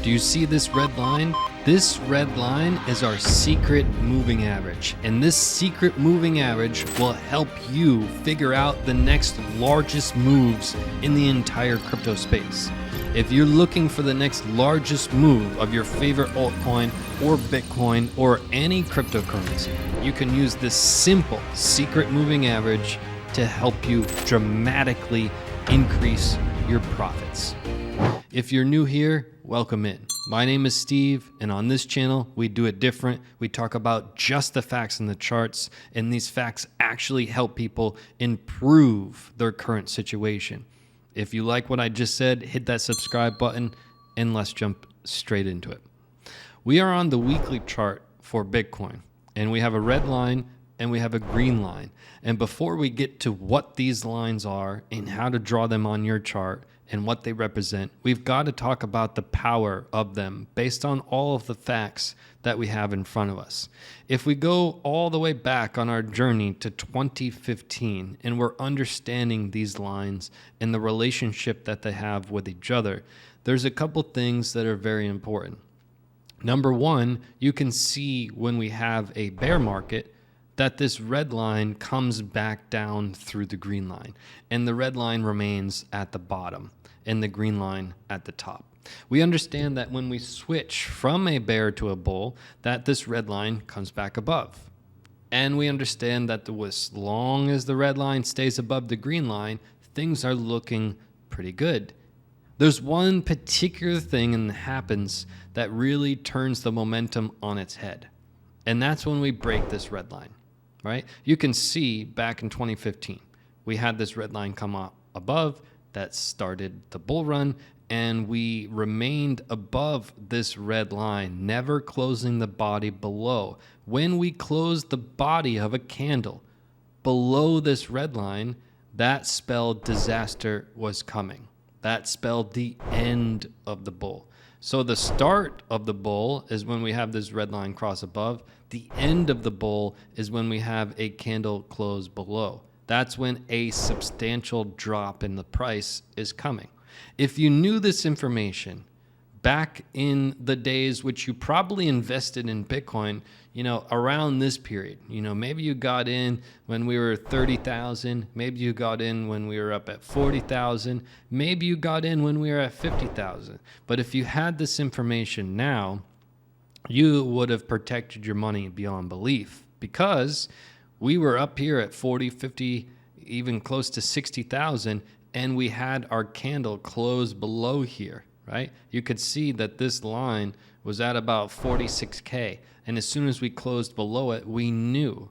Do you see this red line? This red line is our secret moving average, and this secret moving average will help you figure out the next largest moves in the entire crypto space. If you're looking for the next largest move of your favorite altcoin or Bitcoin or any cryptocurrency, you can use this simple secret moving average to help you dramatically increase your profits. If you're new here, welcome in. My name is Steve, and on this channel, we do it different. We talk about just the facts in the charts, and these facts actually help people improve their current situation. If you like what I just said, hit that subscribe button, and let's jump straight into it. We are on the weekly chart for Bitcoin, and we have a red line and we have a green line. And before we get to what these lines are and how to draw them on your chart and what they represent, we've got to talk about the power of them based on all of the facts that we have in front of us. If we go all the way back on our journey to 2015 and we're understanding these lines and the relationship that they have with each other, there's a couple things that are very important. Number one, you can see when we have a bear market that this red line comes back down through the green line, and the red line remains at the bottom and the green line at the top. We understand that when we switch from a bear to a bull, that this red line comes back above. And we understand that as long as the red line stays above the green line, things are looking pretty good. There's one particular thing that happens that really turns the momentum on its head, and that's when we break this red line. Right? You can see back in 2015, we had this red line come up above that started the bull run, and we remained above this red line, never closing the body below. When we closed the body of a candle below this red line, that spelled disaster was coming. That spelled the end of the bull. So the start of the bull is when we have this red line cross above. The end of the bull is when we have a candle close below. That's when a substantial drop in the price is coming. If you knew this information back in the days which you probably invested in Bitcoin, around this period, maybe you got in when we were 30,000, maybe you got in when we were up at 40,000, maybe you got in when we were at 50,000. But if you had this information now, you would have protected your money beyond belief, because we were up here at 40, 50, even close to 60,000, and we had our candle close below here, right? You could see that this line was at about 46K. And as soon as we closed below it, we knew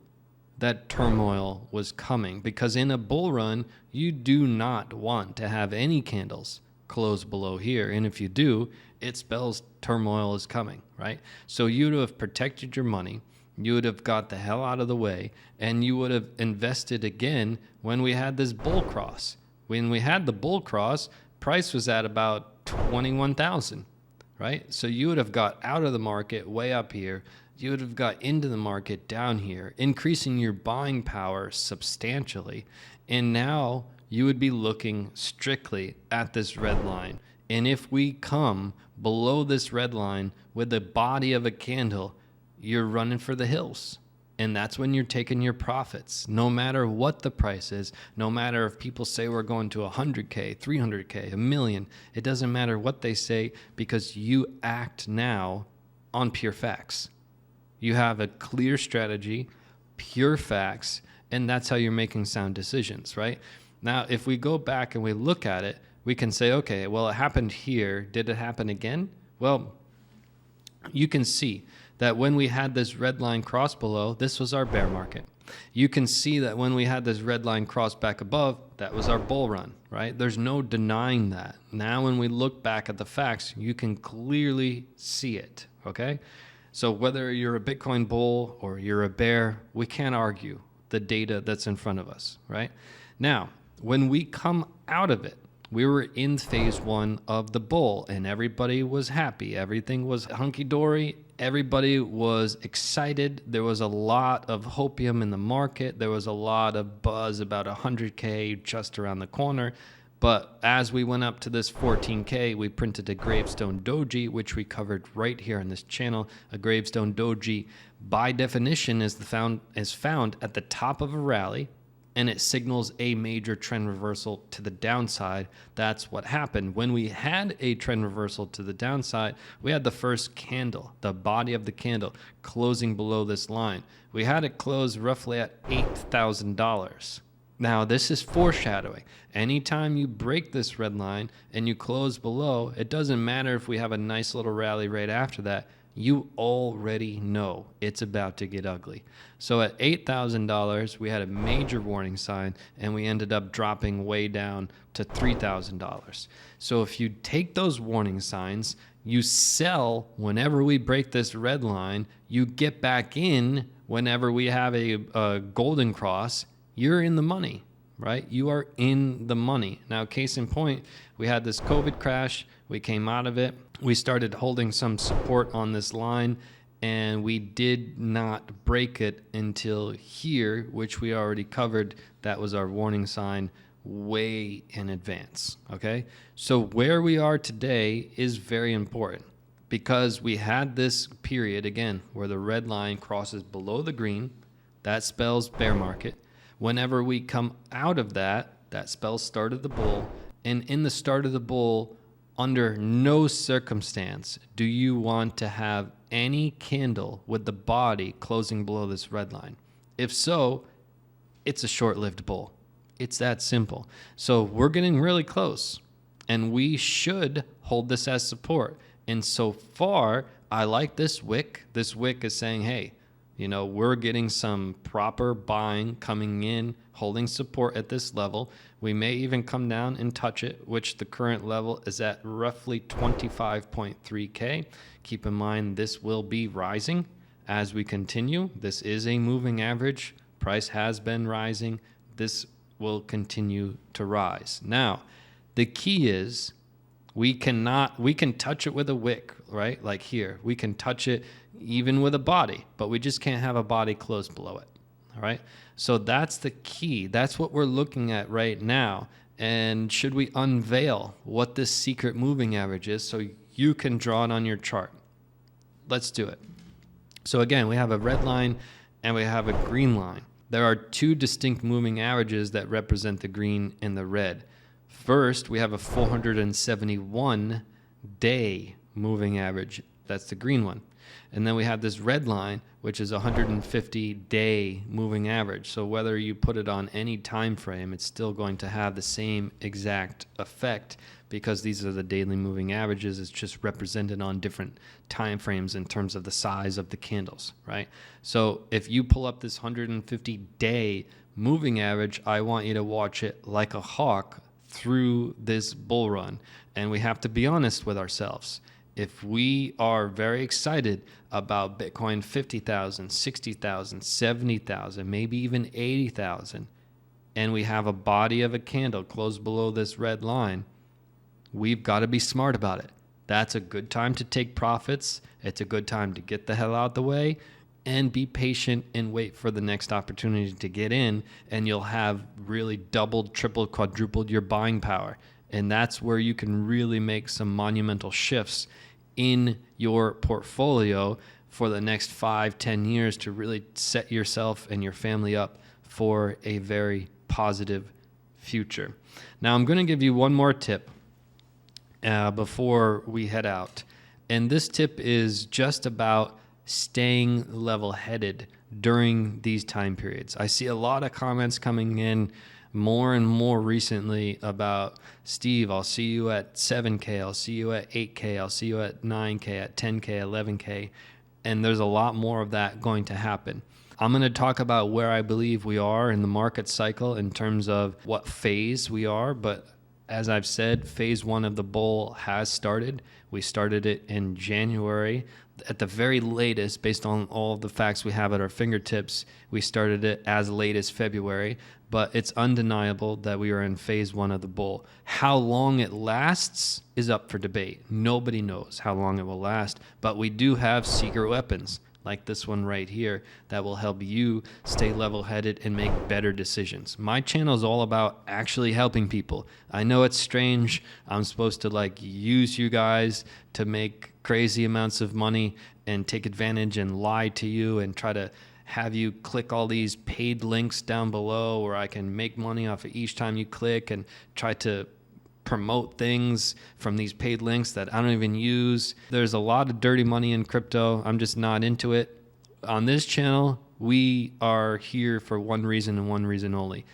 that turmoil was coming, because in a bull run, you do not want to have any candles close below here. And if you do, it spells turmoil is coming, right? So you would have protected your money. You would have got the hell out of the way, and you would have invested again when we had this bull cross. When we had the bull cross, price was at about 21,000, right? So you would have got out of the market way up here. You would have got into the market down here, increasing your buying power substantially. And now you would be looking strictly at this red line. And if we come below this red line with the body of a candle, you're running for the hills. And that's when you're taking your profits, no matter what the price is, no matter if people say we're going to 100K, 300K, a million. It doesn't matter what they say, because you act now on pure facts. You have a clear strategy, pure facts, and that's how you're making sound decisions, right? Now, if we go back and we look at it, we can say, okay, well, it happened here. Did it happen again? Well, you can see that when we had this red line cross below, this was our bear market. You can see that when we had this red line cross back above, that was our bull run, right? There's no denying that. Now, when we look back at the facts, you can clearly see it, okay? So whether you're a Bitcoin bull or you're a bear, we can't argue the data that's in front of us, right? Now, when we come out of it, we were in phase one of the bull, and everybody was happy. Everything was hunky-dory. Everybody was excited. There was a lot of hopium in the market. There was a lot of buzz about 100K just around the corner. But as we went up to this 14K, we printed a gravestone doji, which we covered right here on this channel. A gravestone doji, by definition, is found at the top of a rally, and it signals a major trend reversal to the downside. That's what happened. When we had a trend reversal to the downside, we had the first candle, the body of the candle, closing below this line. We had it close roughly at $8,000. Now, this is foreshadowing. Anytime you break this red line and you close below, it doesn't matter if we have a nice little rally right after that. You already know it's about to get ugly. So at $8,000, we had a major warning sign, and we ended up dropping way down to $3,000. So if you take those warning signs, you sell whenever we break this red line, you get back in whenever we have a golden cross, you're in the money, right? You are in the money. Now, case in point, we had this COVID crash. We came out of it. We started holding some support on this line, and we did not break it until here, which we already covered. That was our warning sign way in advance, okay? So where we are today is very important because we had this period, again, where the red line crosses below the green. That spells bear market. Whenever we come out of that, that spells start of the bull. And in the start of the bull, under no circumstance do you want to have any candle with the body closing below this red line. If so, it's a short-lived bull. It's that simple. So we're getting really close, and we should hold this as support. And so far, I like this wick. This wick is saying, hey, you know, we're getting some proper buying coming in, holding support at this level. We may even come down and touch it, which the current level is at roughly 25.3K. Keep in mind, this will be rising as we continue. This is a moving average. Price has been rising. This will continue to rise. Now, the key is we can touch it with a wick, right? Like here, we can touch it even with a body, but we just can't have a body close below it. All right. So that's the key. That's what we're looking at right now. And should we unveil what this secret moving average is so you can draw it on your chart? Let's do it. So again, we have a red line and we have a green line. There are two distinct moving averages that represent the green and the red. First, we have a 471-day moving average. That's the green one. And then we have this red line, which is a 150-day moving average. So whether you put it on any time frame, it's still going to have the same exact effect because these are the daily moving averages. It's just represented on different time frames in terms of the size of the candles, right? So if you pull up this 150-day moving average, I want you to watch it like a hawk through this bull run. And we have to be honest with ourselves. If we are very excited about Bitcoin 50,000, 60,000, 70,000, maybe even 80,000, and we have a body of a candle close below this red line, we've got to be smart about it. That's a good time to take profits. It's a good time to get the hell out the way and be patient and wait for the next opportunity to get in, and you'll have really doubled, tripled, quadrupled your buying power. And that's where you can really make some monumental shifts in your portfolio for the next 5-10 years to really set yourself and your family up for a very positive future. Now, I'm going to give you one more tip before we head out. And this tip is just about staying level-headed during these time periods. I see a lot of comments coming in more and more recently about, Steve, I'll see you at 7K, I'll see you at 8K, I'll see you at 9K, at 10K, 11K, and there's a lot more of that going to happen. I'm going to talk about where I believe we are in the market cycle in terms of what phase we are, but as I've said, phase one of the bull has started. We started it in January. At the very latest, based on all of the facts we have at our fingertips, we started it as late as February, but it's undeniable that we are in phase one of the bull. How long it lasts is up for debate. Nobody knows how long it will last, but we do have secret weapons. like this one right here that will help you stay level-headed and make better decisions. My channel is all about actually helping people. I know it's strange. I'm supposed to like use you guys to make crazy amounts of money and take advantage and lie to you and try to have you click all these paid links down below where I can make money off of each time you click, and try to promote things from these paid links that I don't even use. There's a lot of dirty money in crypto. I'm just not into it. On this channel, we are here for one reason and one reason only: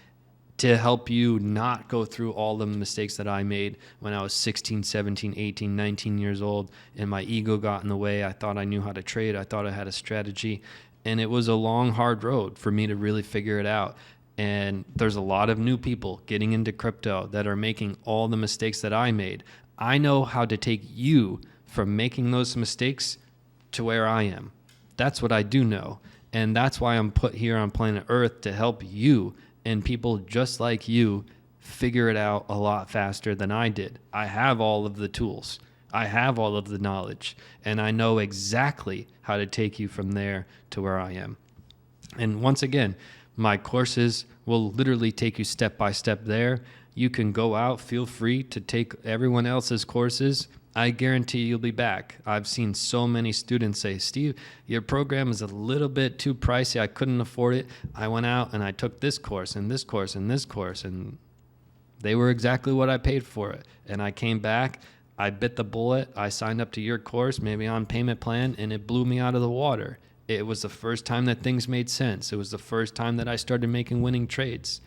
to help you not go through all the mistakes that I made when I was 16, 17, 18, 19 years old, and my ego got in the way. I thought I knew how to trade. I thought I had a strategy, and it was a long, hard road for me to really figure it out. And there's a lot of new people getting into crypto that are making all the mistakes that I made. I know how to take you from making those mistakes to where I am. That's what I do know. And that's why I'm put here on planet Earth, to help you and people just like you figure it out a lot faster than I did. I have all of the tools. I have all of the knowledge, and I know exactly how to take you from there to where I am. And once again, my courses will literally take you step by step there. You can go out, feel free to take everyone else's courses. I guarantee you'll be back. I've seen so many students say, Steve, your program is a little bit too pricey. I couldn't afford it. I went out and I took this course and this course and this course, and they were exactly what I paid for it. And I came back, I bit the bullet, I signed up to your course, maybe on payment plan, and it blew me out of the water. It was the first time that things made sense. It was the first time that I started making winning trades.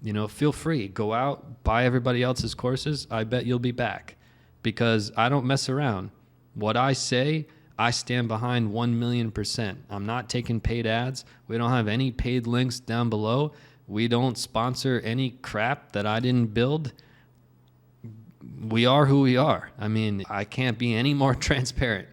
You know, feel free, go out, buy everybody else's courses. I bet you'll be back, because I don't mess around. What I say, I stand behind 1,000,000%. I'm not taking paid ads. We don't have any paid links down below. We don't sponsor any crap that I didn't build. We are who we are. I mean, I can't be any more transparent.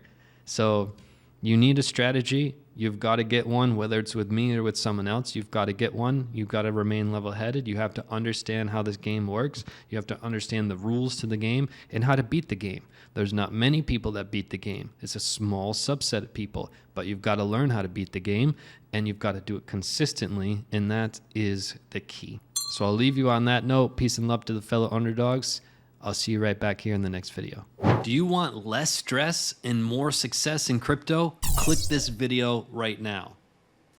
So you need a strategy. You've got to get one, whether it's with me or with someone else. You've got to get one. You've got to remain level-headed. You have to understand how this game works. You have to understand the rules to the game and how to beat the game. There's not many people that beat the game. It's a small subset of people, but you've got to learn how to beat the game, and you've got to do it consistently, and that is the key. So I'll leave you on that note. Peace and love to the fellow underdogs. I'll see you right back here in the next video. Do you want less stress and more success in crypto? Click this video right now.